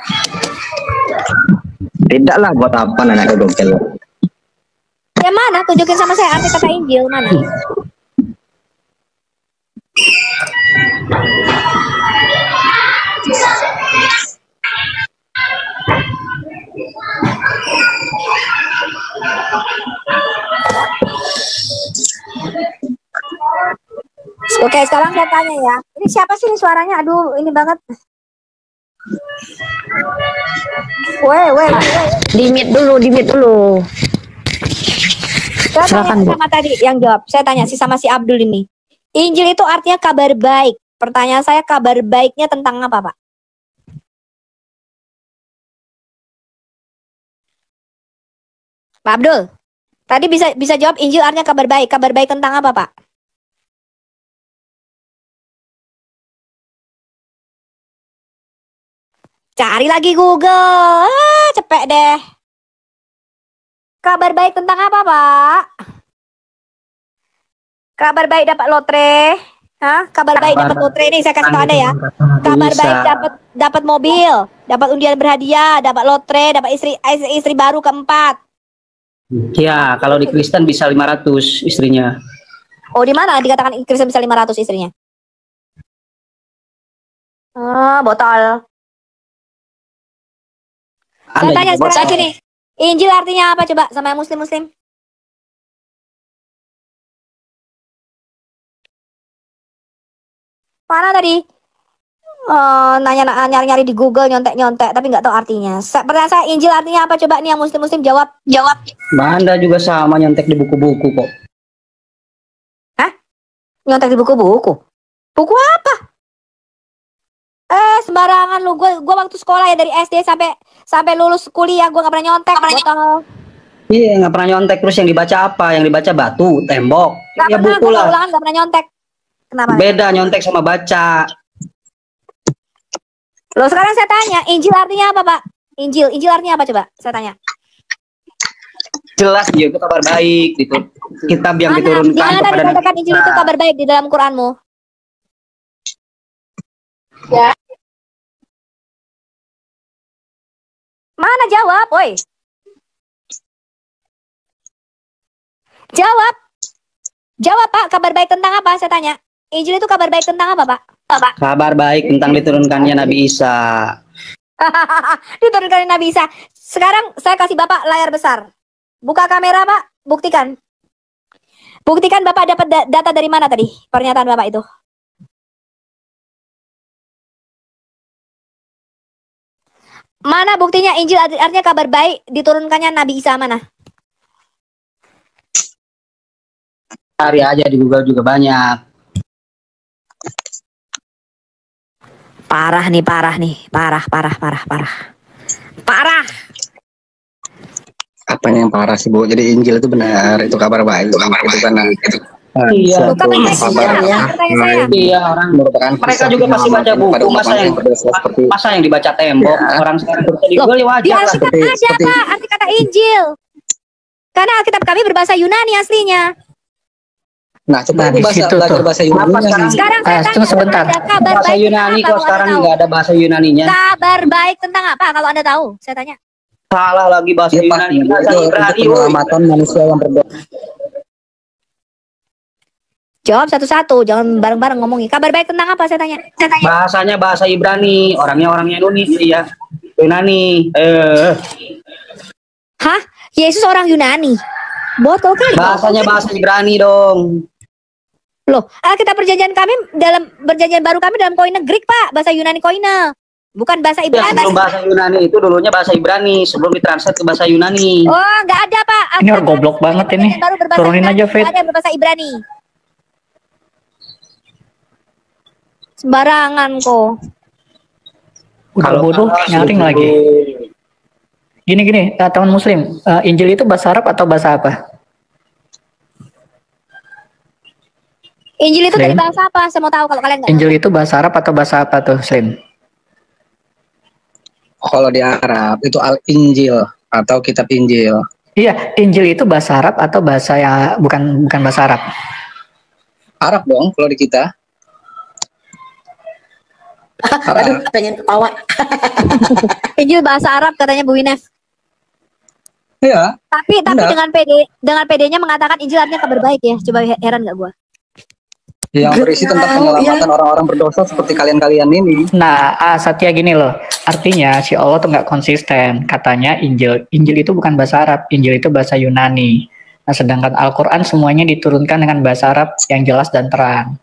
Tidaklah, buat apa nanya ke Google? Ya mana? Tunjukin sama saya arti kata Injil mana? Oke, sekarang saya tanya ya. Ini siapa sih ini suaranya? Aduh, ini banget. Weh. Di mute dulu. Saya Silakan, tanya Bu. sama tadi yang jawab. Saya tanya sih sama si Abdul ini. Injil itu artinya kabar baik. Pertanyaan saya, kabar baiknya tentang apa, Pak? Pak Abdul, tadi bisa jawab Injil artinya kabar baik. Kabar baik tentang apa, Pak? Cari lagi Google. Cepet deh. Kabar baik tentang apa, Pak? Kabar baik dapat lotre. Hah? Kabar baik dapat lotre ini saya kasih tahu Anda ya. Kabar baik dapat mobil, dapat undian berhadiah, dapat lotre, dapat istri baru keempat. Ya, kalau di Kristen bisa 500 istrinya. Oh, di mana dikatakan Kristen bisa 500 istrinya? Botol. Saya tanya sekarang sini. Injil artinya apa coba sama yang muslim-muslim? Mana tadi? Nyari-nyari di Google, nyontek-nyontek, tapi nggak tahu artinya. Pertanyaan saya, Injil artinya apa? Coba nih yang muslim-muslim jawab. Anda juga sama nyontek di buku-buku kok. Hah? Nyontek di buku-buku? Buku apa? Sembarangan lu. Gua waktu sekolah ya dari SD sampai lulus kuliah gua nggak pernah nyontek. Iya, nggak pernah nyontek. Terus yang dibaca apa? Yang dibaca batu, tembok. Gak Ya pernah, buku lah. ulangan gak pernah nyontek. Kenapa? Beda nyontek sama baca. Loh, sekarang saya tanya, Injil artinya apa, Pak? Injil artinya apa coba? Saya tanya. Jelas dia itu kabar baik gitu. Kitab yang diturunkan Jangan tadi kepada katakan Injil itu kabar baik di dalam Quranmu. Ya. Mana jawab, woi? Jawab, Pak. Kabar baik tentang apa? Saya tanya. Injil itu kabar baik tentang apa, Pak? kabar baik tentang diturunkannya Nabi Isa. Diturunkan Nabi Isa. Sekarang saya kasih Bapak layar besar. Buka kamera, Pak. Buktikan. Buktikan Bapak dapat data dari mana tadi? Pernyataan Bapak itu. Mana buktinya Injil artinya kabar baik diturunkannya Nabi Isa mana? Cari aja di Google juga banyak. Parah nih. Parah. Apanya yang parah sih, Bu? Jadi Injil itu benar, itu kabar baik. Itu kabar baik. Iya, Iya, orang merupakan mereka juga pasti baca buku. Masa yang dibaca tembok, orang sekarang baca di Google Di wajar lah. Alkitab ada, Pak, arti kata Injil. Karena Alkitab kami berbahasa Yunani aslinya. Nah, coba ibu belajar bahasa Yunani. Sekarang saya tanya, sebentar. ada kabar Bahasa baik Yunani tentang kok apa, sekarang kalau Anda nggak ada bahasa Yunaninya. tahu? Kabar baik tentang apa kalau Anda tahu? Saya tanya. Salah lagi bahasa Yunani. Bahasa Ibrani, woy. Penyelamatan manusia yang berbeda. Jawab satu-satu, jangan bareng-bareng ngomongin. Kabar baik tentang apa? Saya tanya. Bahasanya bahasa Ibrani, orangnya Indonesia, Yunani. Hah? Yesus orang Yunani? Botol kali. Bahasanya bahasa Ibrani dong. Loh, Alkitab perjanjian kami perjanjian baru kami dalam koine Greek, Pak. Bahasa Yunani koine. Bukan bahasa Ya, Ibrani. sebelum bahasa Yunani itu dulunya bahasa Ibrani, sebelum ditranslate ke bahasa Yunani. Oh, nggak ada, Pak. Ini orang goblok banget ini. Baru berbahasa Turunin Ibrani, aja, Fit. nggak ada yang berbahasa Ibrani. Sembarangan kok. Udah bodoh, nyaring lagi. Gini, teman muslim, Injil itu bahasa Arab atau bahasa apa? Injil itu dari Slim. bahasa apa? Saya mau tahu kalau kalian nggak tahu. Injil itu bahasa Arab atau bahasa apa tuh, Slim? Kalau di Arab itu Al-Injil atau kitab Injil. Iya, Injil itu bahasa Arab atau bahasa ya bukan bahasa Arab? Arab dong kalau di kita. Aduh, pengen ketawa. Injil bahasa Arab katanya Bu Winef. Iya. Tapi Enggak. dengan PD-nya mengatakan Injil artinya kabar baik ya. Coba heran nggak gua? yang berisi tentang penyelamatan orang-orang berdosa seperti kalian-kalian ini. Nah, Satya gini loh, artinya si Allah tuh nggak konsisten. Katanya Injil itu bukan bahasa Arab, Injil itu bahasa Yunani. Nah, sedangkan Al-Quran semuanya diturunkan dengan bahasa Arab yang jelas dan terang.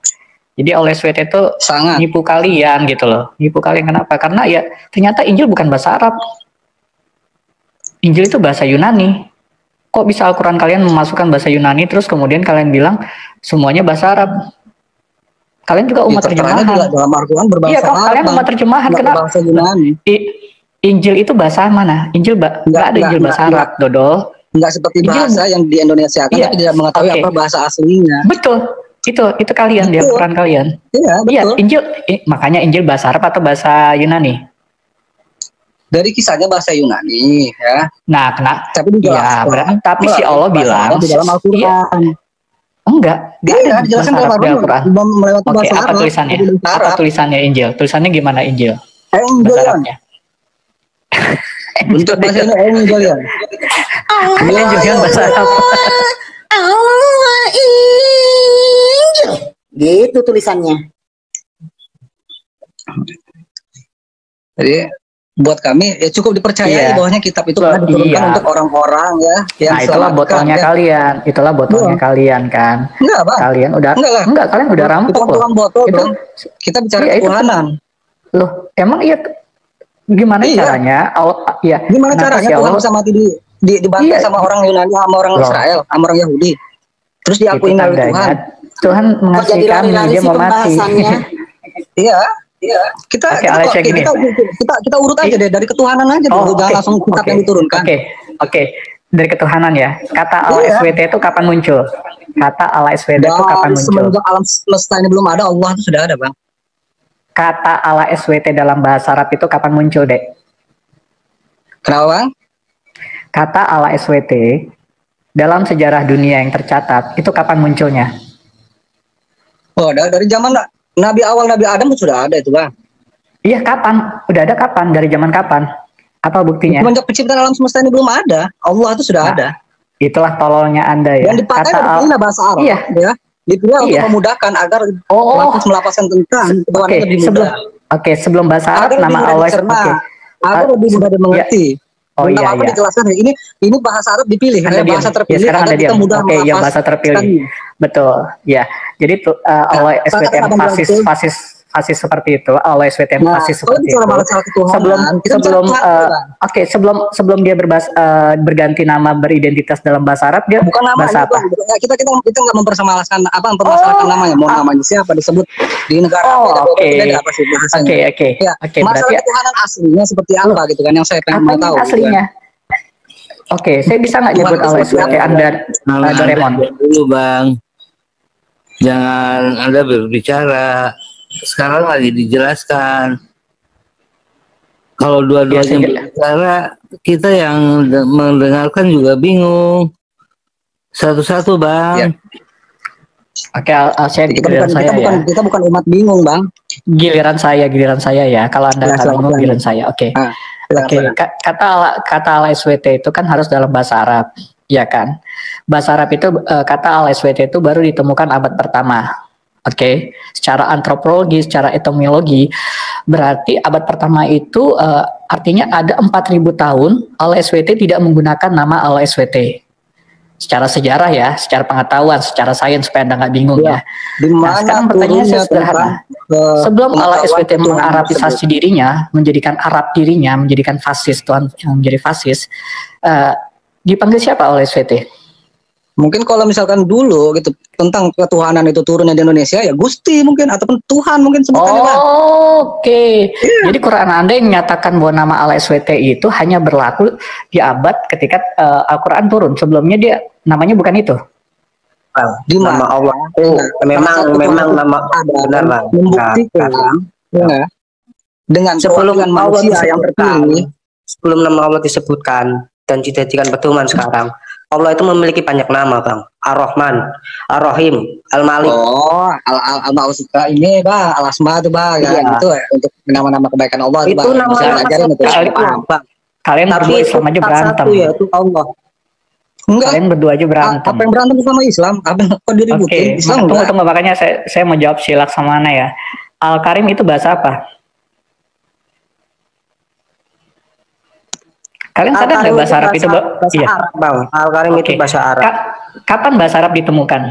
Jadi OLSWT itu nipu kalian gitu loh. Nipu kalian kenapa? Karena ya ternyata Injil bukan bahasa Arab. Injil itu bahasa Yunani. Kok bisa Al-Quran kalian memasukkan bahasa Yunani terus kemudian kalian bilang semuanya bahasa Arab? Kalian juga umat terjemahan. Dalam Al-Quran berbahasa Iya, Arab. kalian umat terjemahan. Kenapa? Bahasa Yunani. Injil itu bahasa mana? Injil nggak ada Injil bahasa Arab, Dodol. Enggak seperti bahasa yang di Indonesia kan, tapi tidak mengetahui apa bahasa aslinya. Betul. Itu kalian di Al-Quran kalian. Iya, betul. Iya, Injil makanya Injil bahasa Arab atau bahasa Yunani? Dari kisahnya bahasa Yunani, ya. Nah, tapi si Allah bilang di dalam Al-Quran. Enggak ada dijelaskan dalam Al-Quran. Oke, apa tulisannya? Apa tulisannya Injil? Tulisannya gimana Injil? Bahasa Arabnya. Untuk bahasanya Injil ya. Injil bahasa Arab. Gitu tulisannya. Jadi buat kami ya cukup dipercayai bahwasanya kitab itu pernah diturunkan untuk orang-orang ya yang itulah botolnya kalian. Itulah botolnya kalian kan. Enggak, Bang. Kalian udah kalian udah rampok loh. Botol, Bang. Kita bicara ketuhanan. Loh, emang gimana caranya? Gimana caranya Tuhan bisa mati dibantai sama orang Yunani, sama orang Israel, sama orang Yahudi. Terus diakuin oleh Tuhan. Tuhan mengasihi kami, dia mau mati. Iya. Kita urut aja deh dari ketuhanan aja dulu, jangan langsung kitab yang diturunkan. Oke. Dari ketuhanan ya. Kata Allah SWT itu kapan muncul? Kata Allah SWT itu kapan muncul? Semenjak alam semesta ini belum ada, Allah itu sudah ada, Bang. Kata Allah SWT dalam bahasa Arab itu kapan muncul, Dek? Kenapa, Bang? Kata Allah SWT dalam sejarah dunia yang tercatat itu kapan munculnya? Oh, dari zaman Nabi Adam sudah ada itu, Bang. Iya, kapan? Udah ada kapan? Dari zaman kapan? Apa buktinya? Semenjak penciptaan alam semesta ini belum ada. Allah itu sudah ada. Itulah tololnya Anda ya. Yang dipakai adalah bahasa Arab. Iya. Ya. Dipilih untuk memudahkan agar melapaskan tentang ketuhanan lebih mudah. Sebelum bahasa Arab nama Allah agar lebih mudah dimengerti. Apa dijelaskan ini bahasa Arab dipilih, bahasa terpilih agar kita mudah melapaskan. Bahasa terpilih. Betul. Ya. Jadi Allah SWTM fasis seperti itu, Allah SWTM fasis seperti itu. Sebelum dia berganti nama beridentitas dalam bahasa Arab, dia bukan nama bahasa apa? Kita nggak mempermasalahkan namanya, mau namanya siapa disebut di negara beda apa sih bahasanya. Oke. Masalah ketuhanan aslinya seperti apa gitu kan yang saya pengen mau tahu. Aslinya. Oke, saya bisa nggak nyebut Allah SWT Anda Doraemon? Dulu, Bang. Jangan Anda berbicara. Sekarang lagi dijelaskan. Kalau dua-duanya berbicara, kita yang mendengarkan juga bingung. Satu-satu, Bang. Oke, saya kita bukan umat bingung, Bang. Giliran saya ya. Kalau Anda bingung, giliran saya. Oke. Kata Allah SWT itu kan harus dalam bahasa Arab, ya kan? Bahasa Arab itu kata Allah SWT itu baru ditemukan abad pertama. Oke, secara antropologi, secara etimologi, berarti abad pertama itu artinya ada 4.000 tahun Allah SWT tidak menggunakan nama Allah SWT. Secara sejarah ya, secara pengetahuan, secara sains supaya Anda nggak bingung ya. Nah, sekarang pertanyaannya sederhana. Sebelum Allah SWT mengarabisasi dirinya, menjadikan Arab dirinya, menjadikan fasis, Tuhan yang menjadi fasis, dipanggil siapa Allah SWT? Mungkin kalau misalkan dulu gitu tentang ketuhanan itu turunnya di Indonesia ya Gusti mungkin ataupun Tuhan mungkin sebutannya. Oke. Jadi Quran Anda yang menyatakan bahwa nama Allah SWT itu hanya berlaku di abad ketika Al-Quran turun. Sebelumnya dia namanya bukan itu. Di nama Allah itu memang nama benar, Bang. Membuktikan dengan sebelum Allah yang terpilih, sebelum nama Allah disebutkan dan dijadikan pedoman sekarang. Allah itu memiliki banyak nama, Bang. Ar-Rahman, Ar-Rahim, Al-Malik. Al-Ma'usika ini, Bang. Al-Asma itu, Bang. Ya, itu untuk nama-nama kebaikan Allah. Itu nama-nama Kalian berdua Islam aja berantem. Ya, itu Allah. Enggak. Kalian berdua aja berantem. Apa yang berantem sama Islam? Apa yang diributin? Oke, Islam tunggu, makanya saya mau jawab si Laksamana ya. Al-Karim itu bahasa apa? Kalian sadar nggak bahasa Arab itu? Bahasa Iya. Arab, Bang. Al-Karim itu bahasa Arab. Kapan bahasa Arab ditemukan?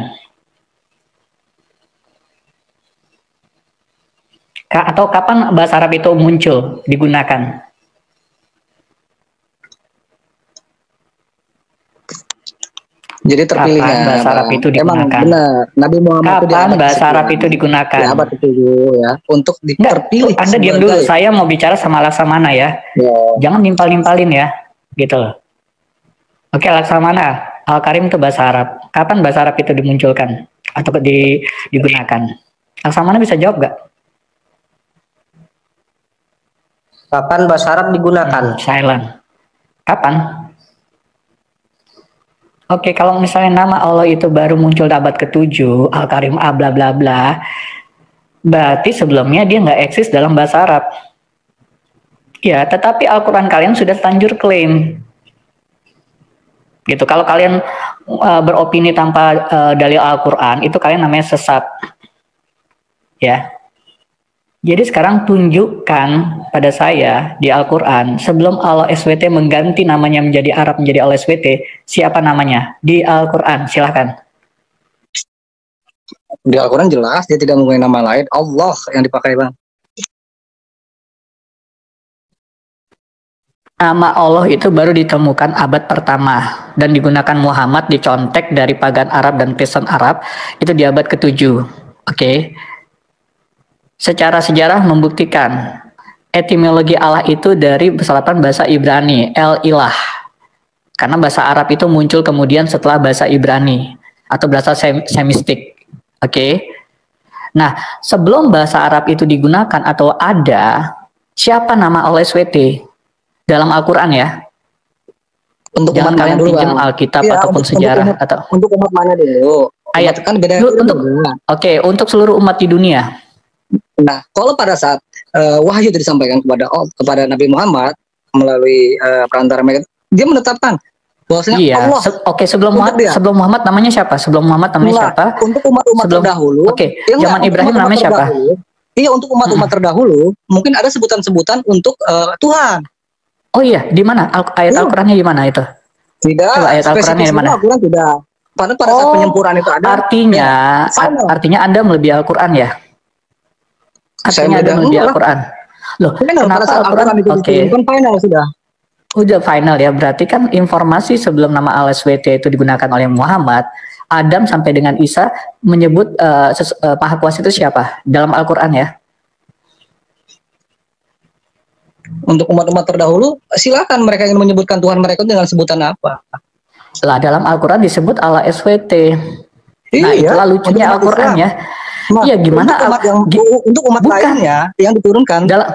Atau kapan bahasa Arab itu muncul, digunakan? Jadi terpilihnya kapan bahasa Arab itu digunakan? Emang benar. Nabi Muhammad kapan bahasa Arab itu digunakan? Di abad ke-7 ya, untuk terpilih. Anda diam dulu, saya mau bicara sama Laksamana ya. Jangan nimpal-nimpalin ya, gitu loh. Oke, Laksamana, Al-Karim itu bahasa Arab. Kapan bahasa Arab itu dimunculkan atau digunakan? Laksamana bisa jawab gak? Kapan bahasa Arab digunakan? Silent. Kapan? Oke, kalau misalnya nama Allah itu baru muncul di abad ke-7, Al-Karim bla bla bla, berarti sebelumnya dia nggak eksis dalam bahasa Arab. Ya, tetapi Al-Quran kalian sudah terlanjur klaim. Gitu. Kalau kalian beropini tanpa dalil Al-Quran, itu kalian namanya sesat. Ya. Jadi sekarang tunjukkan pada saya di Al-Quran, sebelum Allah SWT mengganti namanya menjadi Arab menjadi Allah SWT, siapa namanya? Di Al-Quran, silahkan. Di Al-Quran jelas, dia tidak menggunakan nama lain, Allah yang dipakai, Bang. Nama Allah itu baru ditemukan abad pertama, dan digunakan Muhammad dicontek dari pagan Arab dan Kristen Arab, itu di abad ke-7. Oke. Secara sejarah membuktikan etimologi Allah itu dari selatan bahasa Ibrani, El-Ilah. Karena bahasa Arab itu muncul kemudian setelah bahasa Ibrani atau bahasa Semistik. Oke. Nah, sebelum bahasa Arab itu digunakan atau ada, siapa nama Allah SWT dalam Al-Qur'an ya? Untuk jangan umat kalian mana dulu, pinjam Bang? Alkitab Iya, ataupun sejarah atau untuk umat mana dulu? ayat kan beda Oke, untuk seluruh umat di dunia. Nah, kalau pada saat wahyu itu disampaikan kepada Nabi Muhammad melalui perantara mereka, dia menetapkan bahwasanya Iya. Allah. Sebelum Muhammad namanya siapa? Sebelum Muhammad namanya siapa? Untuk umat-umat terdahulu. Oke. Ya Zaman Ibrahim namanya siapa? Iya, untuk umat-umat terdahulu mungkin ada sebutan-sebutan untuk Tuhan. Oh iya, di mana? Ayat Al-Qur'annya di mana itu? Tidak. Coba ayat Al-Qur'annya di mana? Al-Quran tidak. Pada saat penyempurnaan itu ada. Artinya Anda melebihi Al-Qur'an ya? Artinya Anda melebihi Al-Qur'an. Loh, kenapa Al-Qur'an? Oke. Final sudah. Udah final ya, berarti kan informasi sebelum nama Allah-SWT itu digunakan oleh Muhammad, Adam sampai dengan Isa menyebut Maha Kuasa itu siapa? Dalam Al-Qur'an ya? Untuk umat-umat terdahulu, silakan mereka ingin menyebutkan Tuhan mereka dengan sebutan apa. Lah dalam Al-Quran disebut Allah SWT. Nah itulah lucunya Al-Quran ya. Nah, iya gimana untuk umat lainnya yang diturunkan dengan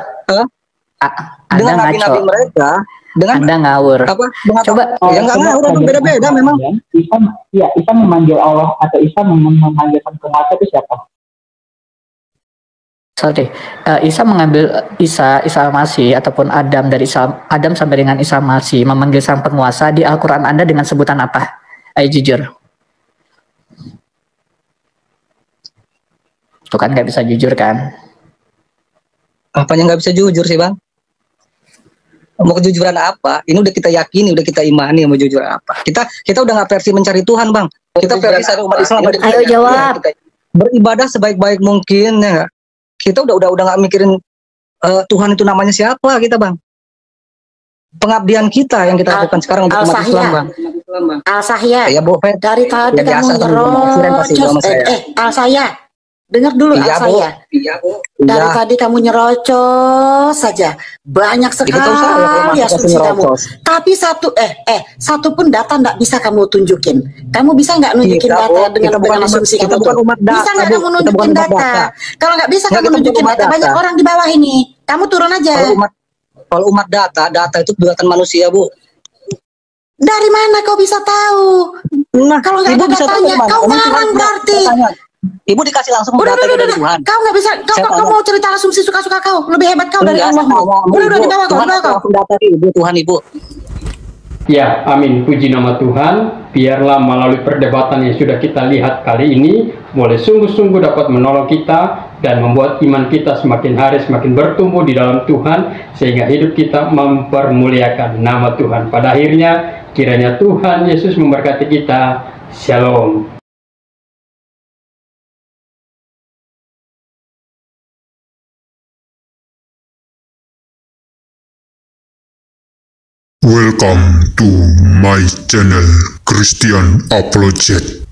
nabi-nabi mereka dengan Anda ngawur. Apa? Coba ya nggak ngawur, beda-beda memang. Isa memanggil Allah atau Isa memanggilkan penguasa itu siapa? Sorry, Isa mengambil Isa Masih ataupun Adam dari Adam sampai dengan Isa Masih memanggil sang penguasa di Al-Quran Anda dengan sebutan apa? Ayo jujur. Tuh kan nggak bisa jujur kan? Apanya nggak bisa jujur sih, Bang? Mau kejujuran apa? Ini udah kita yakini, udah kita imani, mau jujur apa? Kita udah nggak versi mencari Tuhan, Bang. Kita versi satu umat Islam. Ayo jawab. Beribadah sebaik-baik mungkin ya. Kita udah nggak mikirin Tuhan itu namanya siapa kita, Bang. Pengabdian kita yang kita lakukan sekarang untuk umat Islam, Bang. Al-Sahya. Ya, Bu, dari tadi ya, kamu nyerocos. Al-Sahya. Dengar dulu iya, Al-Sahya. Iya, Bu. Dari tadi kamu nyerocos saja. Banyak sekali asumsi kamu. Tapi satu pun data nggak bisa kamu tunjukin. Kamu bisa nggak nunjukin data dengan asumsi kamu tuh? Bisa nggak kamu nunjukin data? Kalau nggak bisa kamu nunjukin data, banyak orang di bawah ini. Kamu turun aja. Kalau umat data itu buatan manusia, Bu. Dari mana kau bisa tahu? Nah, kalau nggak ada datanya, kau ngarang berarti. Ibu dikasih langsung udah, dari Tuhan. Kau nggak bisa, kau mau cerita asumsi suka-suka kau. Lebih hebat kau dari Allah. Udah di bawah kau. Data Ibu, Tuhan Ibu. Ya, amin. Puji nama Tuhan. biarlah melalui perdebatan yang sudah kita lihat kali ini, boleh sungguh-sungguh dapat menolong kita dan membuat iman kita semakin hari semakin bertumbuh di dalam Tuhan, sehingga hidup kita mempermuliakan nama Tuhan. Pada akhirnya, kiranya Tuhan Yesus memberkati kita. Shalom. Welcome to my channel Christian Apologet.